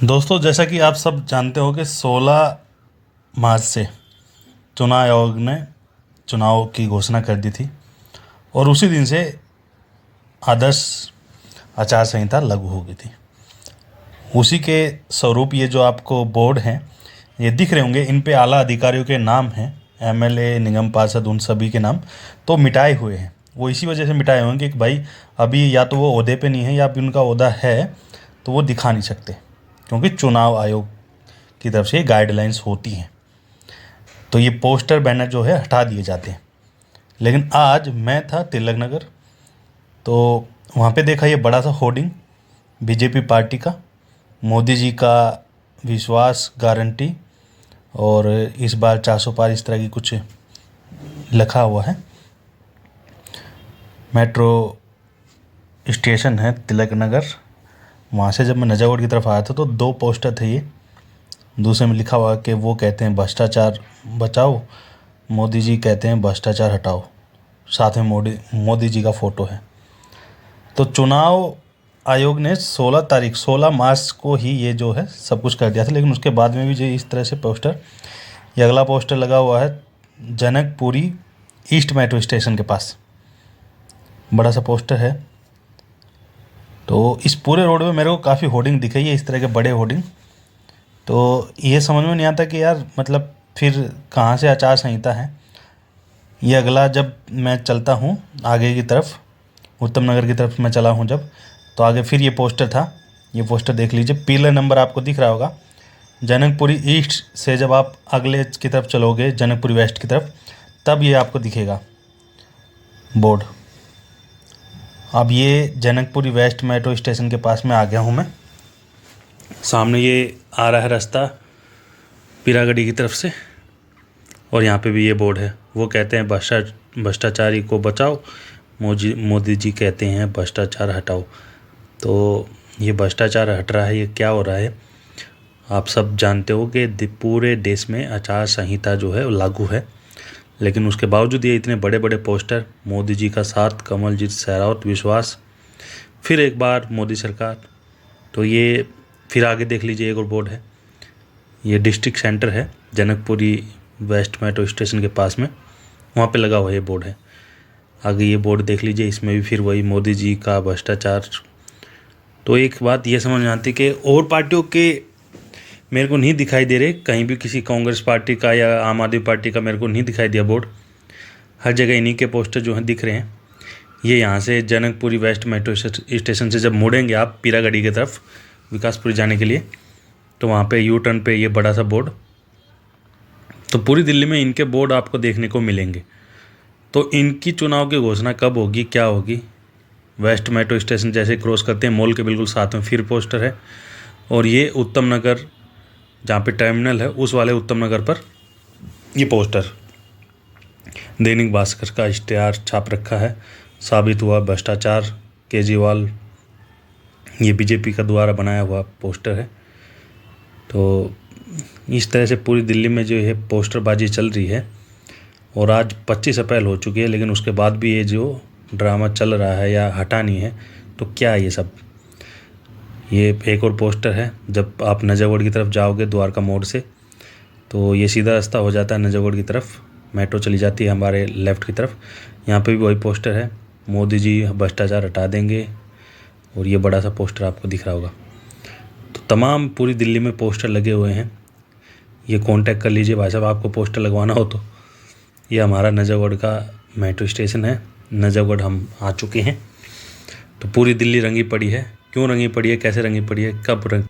दोस्तों, जैसा कि आप सब जानते हो कि 16 मार्च से चुनाव आयोग ने चुनाव की घोषणा कर दी थी और उसी दिन से आदर्श आचार संहिता लागू हो गई थी। उसी के स्वरूप ये जो आपको बोर्ड हैं ये दिख रहे होंगे, इन पे आला अधिकारियों के नाम हैं, एमएलए, निगम पार्षद, उन सभी के नाम तो मिटाए हुए हैं। वो इसी वजह से मिटाए हुए हैं कि भाई अभी या तो वो ओहदे पे नहीं है या अभी उनका ओहदा है तो वो दिखा नहीं सकते, क्योंकि चुनाव आयोग की तरफ से गाइडलाइंस होती हैं। तो ये पोस्टर बैनर जो है हटा दिए जाते हैं। लेकिन आज मैं था तिलक नगर, तो वहाँ पे देखा ये बड़ा सा होर्डिंग बीजेपी पार्टी का, मोदी जी का विश्वास गारंटी, और इस बार 400 पार, इस तरह की कुछ लिखा हुआ है। मेट्रो स्टेशन है तिलक नगर। वहाँ से जब मैं नजागढ़ की तरफ आया था तो 2 पोस्टर थे। ये दूसरे में लिखा हुआ कि वो कहते हैं भ्रष्टाचार बचाओ, मोदी जी कहते हैं भ्रष्टाचार हटाओ। साथ में मोदी जी का फ़ोटो है। तो चुनाव आयोग ने 16 मार्च को ही ये जो है सब कुछ कर दिया था, लेकिन उसके बाद में भी जो इस तरह से पोस्टर, ये अगला पोस्टर लगा हुआ है जनकपुरी ईस्ट मेट्रो स्टेशन के पास, बड़ा सा पोस्टर है। तो इस पूरे रोड में मेरे को काफ़ी होर्डिंग दिखाई है, इस तरह के बड़े होर्डिंग। तो ये समझ में नहीं आता कि यार मतलब फिर कहाँ से आचार संहिता है। ये अगला जब मैं चलता हूँ आगे की तरफ, उत्तम नगर की तरफ मैं चला हूँ जब, तो आगे फिर ये पोस्टर था। ये पोस्टर देख लीजिए, पीला नंबर आपको दिख रहा होगा। जनकपुरी ईस्ट से जब आप अगले की तरफ चलोगे जनकपुरी वेस्ट की तरफ, तब ये आपको दिखेगा बोर्ड। अब ये जनकपुरी वेस्ट मेट्रो स्टेशन के पास में आ गया हूँ मैं। सामने ये आ रहा है रास्ता पीरागढ़ी की तरफ से, और यहाँ पे भी ये बोर्ड है। वो कहते हैं भ्रष्टाचारी को बचाओ, मोदी जी कहते हैं भ्रष्टाचार हटाओ। तो ये भ्रष्टाचार हट रहा है, ये क्या हो रहा है? आप सब जानते हो कि पूरे देश में आचार संहिता जो है वो लागू है, लेकिन उसके बावजूद ये इतने बड़े बड़े पोस्टर, मोदी जी का साथ, कमलजीत शेरावत विश्वास, फिर एक बार मोदी सरकार। तो ये फिर आगे देख लीजिए, एक और बोर्ड है। ये डिस्ट्रिक्ट सेंटर है जनकपुरी वेस्ट मेट्रो स्टेशन के पास में, वहाँ पे लगा हुआ ये बोर्ड है। आगे ये बोर्ड देख लीजिए, इसमें भी फिर वही मोदी जी का भ्रष्टाचार। तो एक बात ये समझ में आती है कि और पार्टियों के मेरे को नहीं दिखाई दे रहे, कहीं भी किसी कांग्रेस पार्टी का या आम आदमी पार्टी का मेरे को नहीं दिखाई दिया बोर्ड। हर जगह इन्हीं के पोस्टर जो हैं दिख रहे हैं। ये यहाँ से जनकपुरी वेस्ट मेट्रो स्टेशन से जब मुड़ेंगे आप पीरागढ़ी की तरफ विकासपुरी जाने के लिए, तो वहाँ पे यू टर्न पे ये बड़ा सा बोर्ड। तो पूरी दिल्ली में इनके बोर्ड आपको देखने को मिलेंगे। तो इनकी चुनाव की घोषणा कब होगी, क्या होगी? वेस्ट मेट्रो स्टेशन जैसे क्रॉस करते हैं मॉल के बिल्कुल साथ में फिर पोस्टर है, और ये उत्तम नगर जहाँ पे टर्मिनल है उस वाले उत्तम नगर पर ये पोस्टर दैनिक भास्कर का इश्तेहार छाप रखा है। साबित हुआ भ्रष्टाचार केजरीवाल, ये बीजेपी का द्वारा बनाया हुआ पोस्टर है। तो इस तरह से पूरी दिल्ली में जो है पोस्टरबाजी चल रही है, और आज 25 अप्रैल हो चुकी है, लेकिन उसके बाद भी ये जो ड्रामा चल रहा है या हटा नहीं है, तो क्या है ये सब? ये एक और पोस्टर है, जब आप नजागढ़ की तरफ जाओगे द्वारका मोड़ से, तो ये सीधा रास्ता हो जाता है नजागढ़ की तरफ, मेट्रो चली जाती है हमारे लेफ़्ट की तरफ। यहाँ पे भी वही पोस्टर है, मोदी जी भ्रष्टाचार हटा देंगे, और ये बड़ा सा पोस्टर आपको दिख रहा होगा। तो तमाम पूरी दिल्ली में पोस्टर लगे हुए हैं। ये कांटेक्ट कर लीजिए भाई साहब, आपको पोस्टर लगवाना हो तो। ये हमारा नजागढ़ का मेट्रो स्टेशन है, नजागढ़ हम आ चुके हैं। तो पूरी दिल्ली रंगी पड़ी है। क्यों रंगी पड़ी है, कैसे रंगी पड़ी है, कब